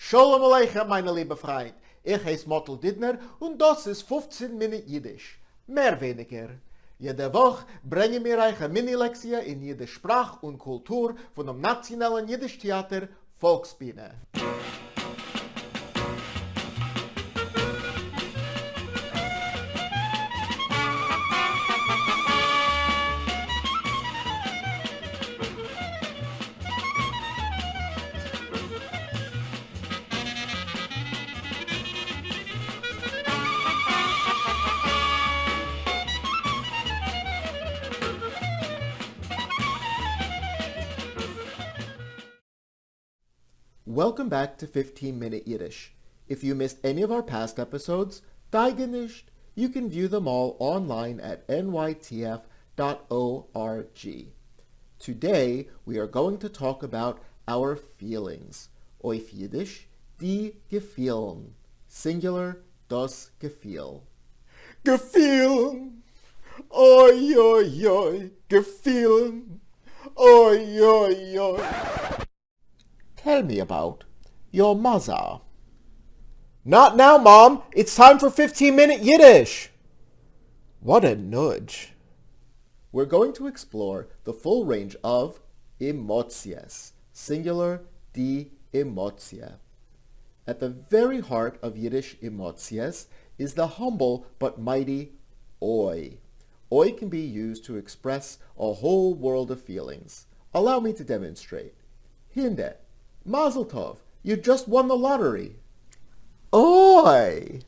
Shalom Aleichem, meine liebe Freund. Ich heiße Mottel Dittner und das ist 15 Minuten Yiddish. Mehr weniger. Jede Woche bringen wir euch eine Mini-Lektie in Jiddisch Sprach und Kultur von dem Nationalen Jiddisch-Theater Volksbühne. Welcome back to 15-Minute Yiddish. If you missed any of our past episodes, dage nicht. You can view them all online at nytf.org. Today, we are going to talk about our feelings. Auf Yiddish, die Gefühlen. Singular, das Gefühl. Gefühlen! Oi, oi, oi! Gefühlen! Oi, oi, oi! Tell me about your mother. Not now, Mom. It's time for 15-Minute Yiddish. What a nudge. We're going to explore the full range of emocjes, singular, die Emotie. At the very heart of Yiddish emocjes is the humble but mighty oi. Oi can be used to express a whole world of feelings. Allow me to demonstrate. Hinde. Mazel tov, you just won the lottery. Oi!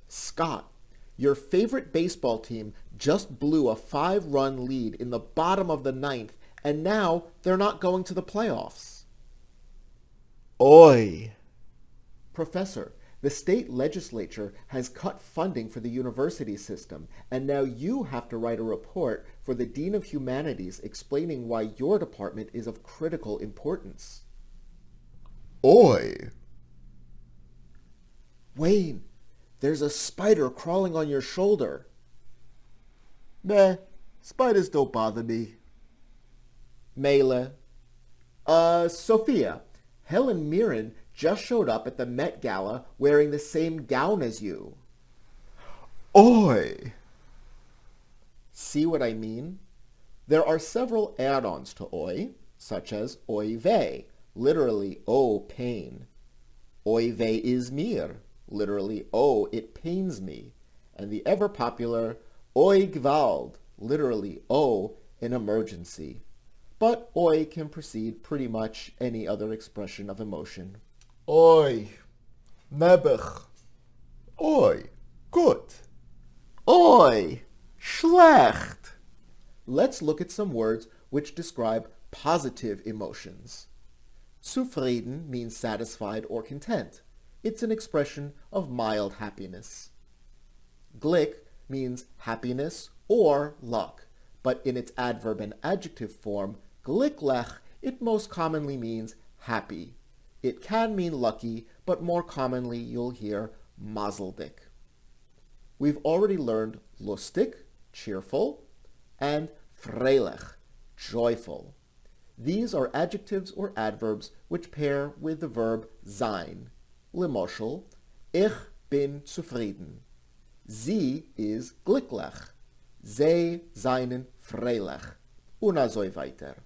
Scott, your favorite baseball team just blew a 5-run lead in the bottom of the 9th, and now they're not going to the playoffs. Oi! Professor, the state legislature has cut funding for the university system, and now you have to write a report for the Dean of Humanities explaining why your department is of critical importance. Oi! Wayne, there's a spider crawling on your shoulder. Meh, spiders don't bother me. Mele. Sophia, Helen Mirren just showed up at the Met Gala wearing the same gown as you. Oi! See what I mean? There are several add-ons to oi, such as oi vey, literally oh pain. Oi vey is mir, literally oh it pains me. And the ever-popular oi gwald, literally oh an emergency. But oi can precede pretty much any other expression of emotion. Oi, nebech. Oi, gut. Oi, schlecht. Let's look at some words which describe positive emotions. Zufrieden means satisfied or content. It's an expression of mild happiness. Glück means happiness or luck, but in its adverb and adjective form, glücklich, it most commonly means happy. It can mean lucky, but more commonly you'll hear mazeldik. We've already learned lustig, cheerful, and freilich, joyful. These are adjectives or adverbs which pair with the verb sein. Lemoshel, ich bin zufrieden. Sie is glücklich. Sie seinen freilich. Und so weiter.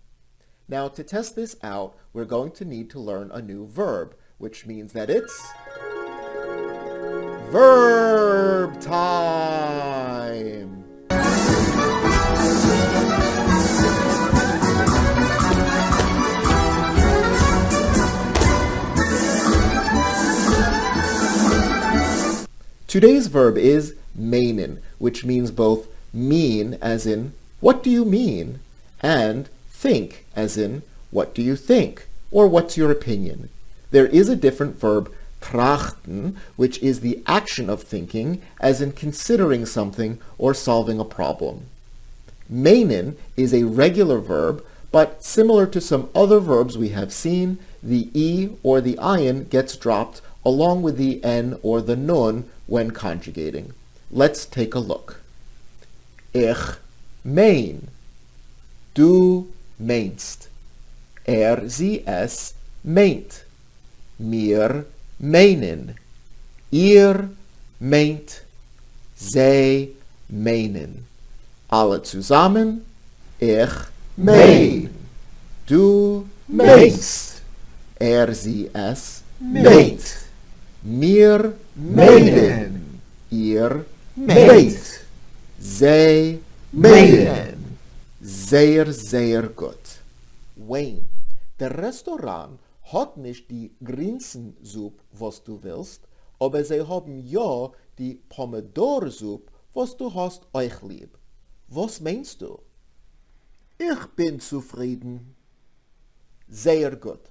Now, to test this out, we're going to need to learn a new verb, which means that it's verb time! Today's verb is meinen, which means both mean, as in, what do you mean? And think, as in, what do you think? Or what's your opinion? There is a different verb, trachten, which is the action of thinking, as in considering something or solving a problem. Meinen is a regular verb, but similar to some other verbs we have seen, the e or the ayin gets dropped along with the n or the nun when conjugating. Let's take a look. Ich mein. Du meinst. Sie, es meint. mir meinen. Ihr meint, zij meinen. Alle zusammen, ich mein. Du meinst. Sie, es meint. Wir meinen. Ihr meint. Zij meinen. Sehr, sehr gut. Wayne, der Restaurant hat nicht die Grinsensuppe, was du willst, aber sie haben ja die Pomodoro-Suppe, was du hast euch lieb. Was meinst du? Ich bin zufrieden. Sehr gut.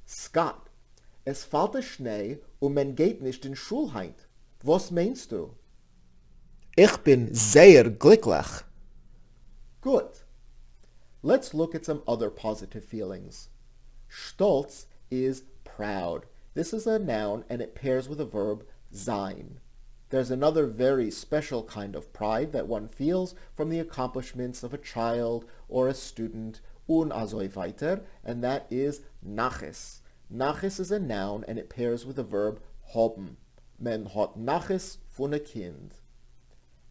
Scott, es fällt Schnee und man geht nicht in Schulheit. Was meinst du? Ich bin sehr glücklich. Good. Let's look at some other positive feelings. Stolz is proud. This is a noun and it pairs with the verb sein. There's another very special kind of pride that one feels from the accomplishments of a child or a student, und also weiter, and that is Nachis. Nachis is a noun and it pairs with the verb haben. Men hat Nachis von a Kind.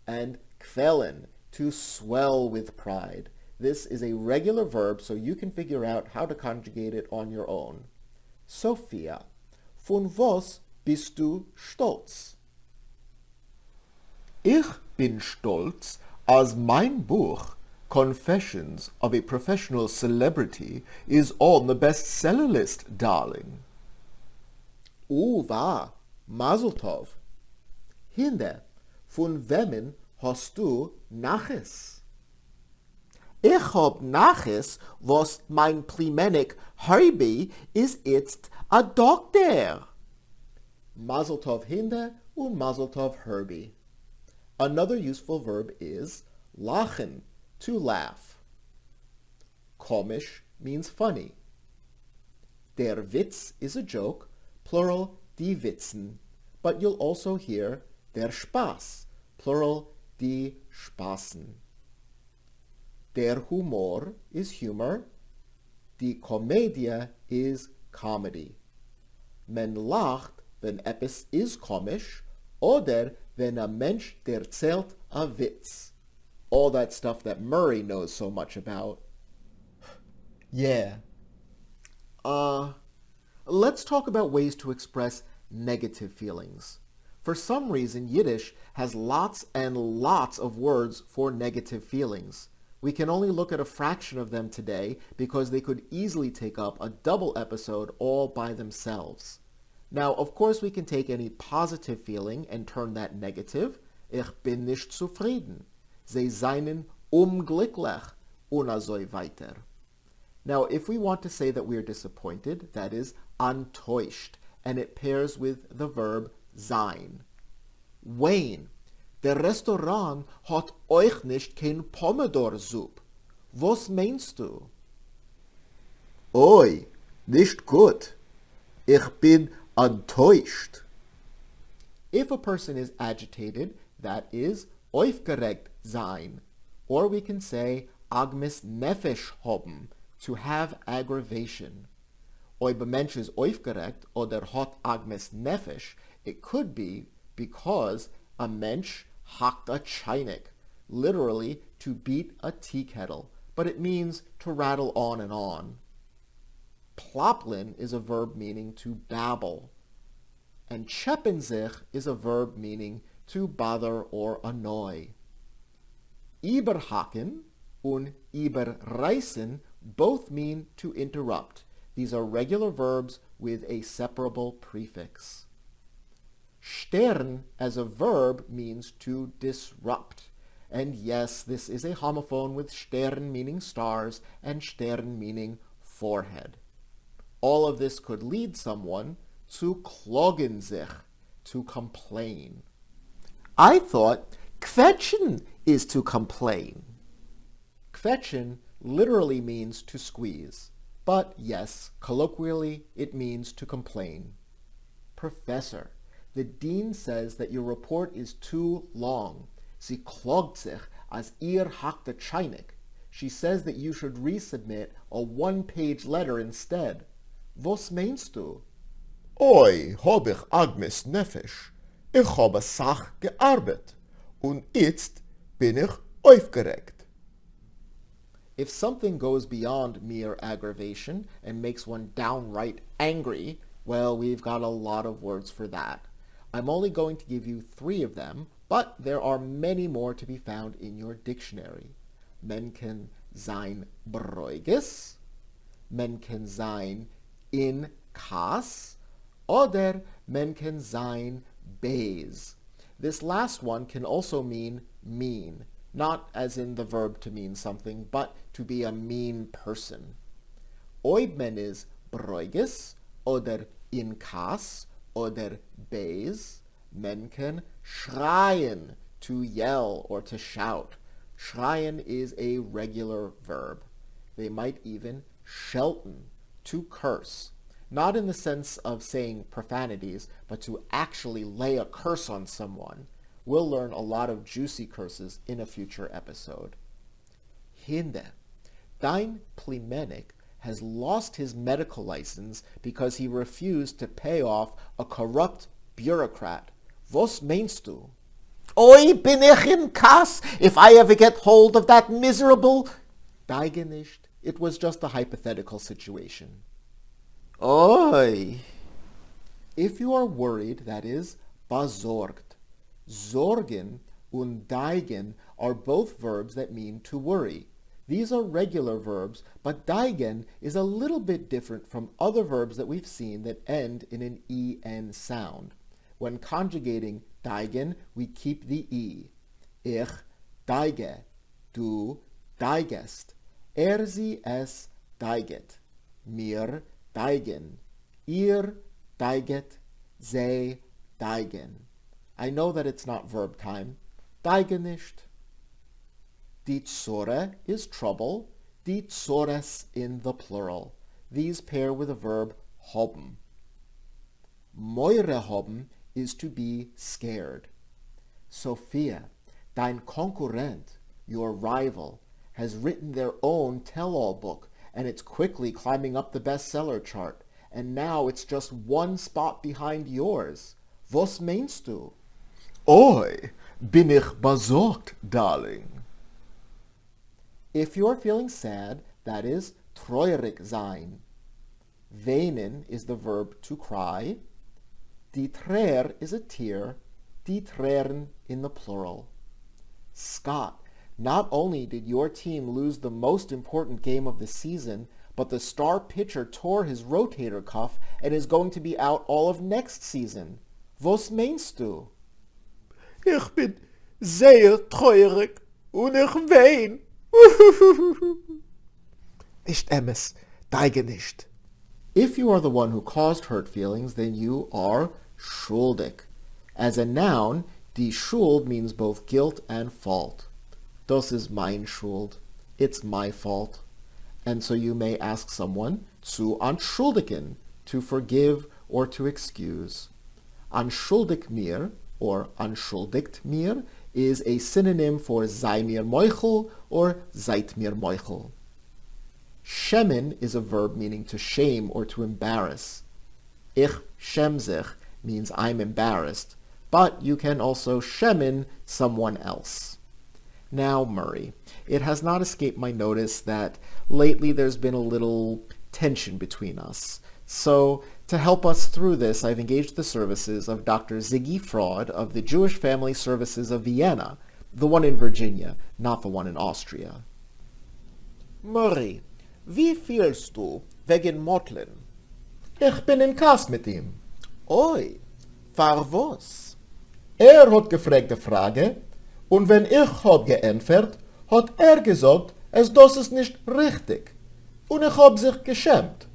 And quellen, to swell with pride. This is a regular verb, so you can figure out how to conjugate it on your own. Sophia, von was bist du stolz? Ich bin stolz, als mein Buch Confessions of a Professional Celebrity is on the bestseller list, darling. Wahr, Mazel Tov. Hinde, von wem hast du Nachis? Ich hab Nachis, was mein Plimenik Herbie is jetzt a Doktor. Mazel Tov Hinde und Mazel Tov Herbie. Another useful verb is lachen, to laugh. Komisch means funny. Der Witz is a joke, plural die Witzen, but you'll also hear der Spaß, plural die Spaßen. Der Humor is humor. Die Komödie is comedy. Men lacht, wenn etwas is komisch, oder wenn a Mensch erzählt a Witz. All that stuff that Murray knows so much about. Yeah. Let's talk about ways to express negative feelings. For some reason, Yiddish has lots and lots of words for negative feelings. We can only look at a fraction of them today because they could easily take up a double episode all by themselves. Now, of course, we can take any positive feeling and turn that negative. Ich bin nicht zufrieden. Sie seien unglücklich und so weiter. Now, if we want to say that we are disappointed, that is enttäuscht, and it pairs with the verb sein. Wayne, der Restaurant hat euch nicht kein Pomodoro-Suppe. Was meinst du? Oi, nicht gut. Ich bin enttäuscht. If a person is agitated, that is aufgeregt sein. Or we can say agmes nefesh haben, to have aggravation. Ob a Mensch is aufgeregt oder hat agmes nefesh, it could be because a Mensch hackt a Chainik, literally to beat a tea kettle, but it means to rattle on and on. Ploplin is a verb meaning to babble, and scheppen sich is a verb meaning to bother or annoy. Überhaken und überreißen both mean to interrupt. These are regular verbs with a separable prefix. Stern as a verb means to disrupt. And yes, this is a homophone with Stern meaning stars and Stern meaning forehead. All of this could lead someone zu klagen sich, to complain. I thought quetschen is to complain. Quetschen literally means to squeeze, but yes, colloquially it means to complain. Professor, the dean says that your report is too long. Sie klagt sich, als ihr hackt a Chainik. She says that you should resubmit a one-page letter instead. Was meinst du? Oi, hab ich Agnes Nefesh. Ich habe Sach gearbeitet. Und jetzt bin ich aufgeregt. If something goes beyond mere aggravation and makes one downright angry, well, we've got a lot of words for that. I'm only going to give you 3 of them, but there are many more to be found in your dictionary. Men can sein beruhigis, men can sein in Kas, oder men can sein beis. This last one can also mean mean, not as in the verb to mean something, but to be a mean person. Ob men is beruhigis, oder in Kas, oder beis, men can schreien, to yell or to shout. Schreien is a regular verb. They might even schelten, to curse. Not in the sense of saying profanities, but to actually lay a curse on someone. We'll learn a lot of juicy curses in a future episode. Hinde. Dein Plimenik has lost his medical license because he refused to pay off a corrupt bureaucrat. Was meinst du? Oi, bin ich in Kass if I ever get hold of that miserable... Deige nicht. It was just a hypothetical situation. Oi. If you are worried, that is, besorgt. Sorgen und deigen are both verbs that mean to worry. These are regular verbs, but deigen is a little bit different from other verbs that we've seen that end in an en sound. When conjugating deigen, we keep the e. Ich deige, du deigest, sie es deiget, mir deigen, ihr deiget, sie deigen. I know that it's not verb time. Deigen nicht. Die Zore is trouble. Die Zores in the plural. These pair with the verb haben. Moire haben is to be scared. Sophia, dein Konkurrent, your rival, has written their own tell-all book, and it's quickly climbing up the bestseller chart. And now it's just 1 spot behind yours. Was meinst du? Oi, bin ich besorgt, darling. If you're feeling sad, that is treurig sein. Weinen is the verb to cry. Die Träer is a tear. Die Tränen in the plural. Scott, not only did your team lose the most important game of the season, but the star pitcher tore his rotator cuff and is going to be out all of next season. Was meinst du? Ich bin sehr treurig und ich wein. Nicht emes, deige nicht. If you are the one who caused hurt feelings, then you are schuldig. As a noun, die Schuld means both guilt and fault. Das ist mein Schuld. It's my fault. And so you may ask someone zu entschuldigen, to forgive or to excuse. Entschuldig mir, or entschuldigt mir, is a synonym for sei mir meuchel or seid mir meuchel. Schämen is a verb meaning to shame or to embarrass. Ich schäm sich means I'm embarrassed, but you can also schämen someone else. Now, Murray, it has not escaped my notice that lately there's been a little tension between us. So, to help us through this, I've engaged the services of Dr. Ziggy Fraud of the Jewish Family Services of Vienna, the one in Virginia, not the one in Austria. Murray, wie fühlst du wegen Motlin? Ich bin in Kass mit ihm. Oi, far was? Hat gefragt die Frage, und wenn ich hab geantwortet, hat gesagt, das ist nicht richtig. Und ich hab sich geschämt.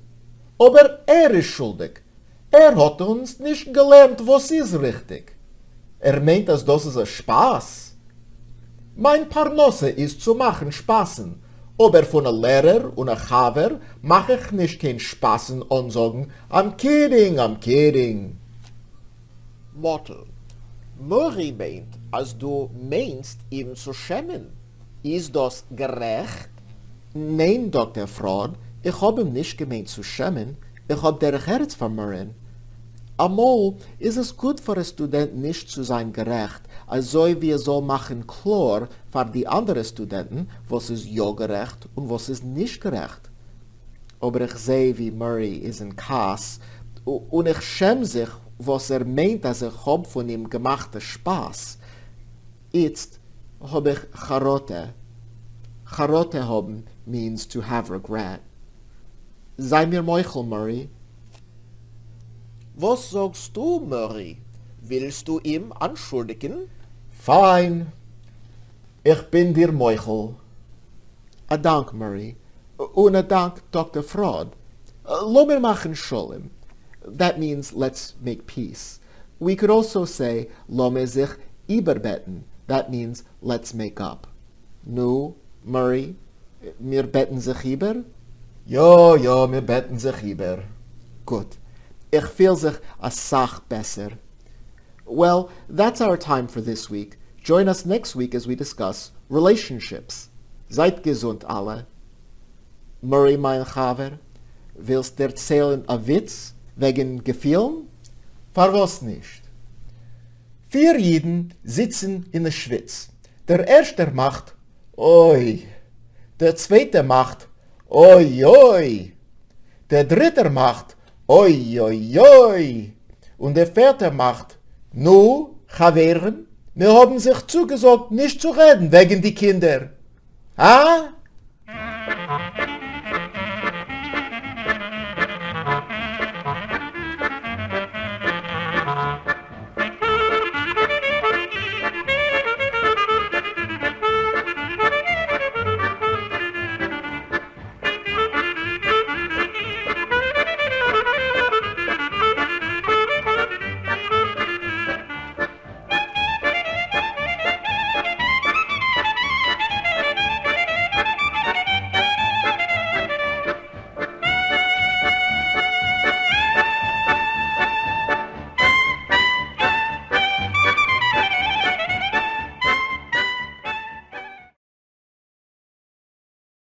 Aber ist schuldig. Hat uns nicht gelernt, was ist richtig. Meint, dass das ist ein Spaß. Mein Parnasse ist zu machen Spaßen. Aber von einem Lehrer und einem Chaver mache ich nicht kein Spaßen und sagen, I'm kidding. Mottel, Murray meint, als du meinst, ihm zu schämen. Ist das gerecht? Nein, Dr. Fraud, ich hab ihm nicht gemeint zu schämen. Ich hab der Herz vermurren. Amol ist es gut für einen Studenten nicht zu sein gerecht, also wie soll machen klar für die anderen Studenten, was ist ja gerecht und was ist nicht gerecht. Aber ich sehe, wie Murray ist in Kass und ich schäme sich, was meint, dass ich hab von ihm gemachten Spaß. Jetzt hab ich Charote. Charote haben means to have regret. Sei mir Meuchel, Murray. Was sagst du, Murray? Willst du ihm anschuldigen? Fein. Ich bin dir Meuchel. A Dank, Murray. Und a Dank, Dr. Fraud. Lo mir machen Sholem. That means let's make peace. We could also say lo mir sich überbetten. That means let's make up. Nu, Murray, mir betten sich über? Ja, wir betten sich über. Gut. Ich fühl sich a Sach besser. Well, that's our time for this week. Join us next week as we discuss relationships. Seid gesund alle. Murray, mein Chaver, willst du erzählen a Witz wegen Gefühlen? Verwas nicht. 4 Jiden sitzen in der Schwitz. Der erste macht Oi. Der zweite macht Oi, oi. Der dritte macht Oi, oi, oi. Und der vierte macht Nu, Chaveren, wir haben sich zugesagt, nicht zu reden wegen die Kinder. Ah?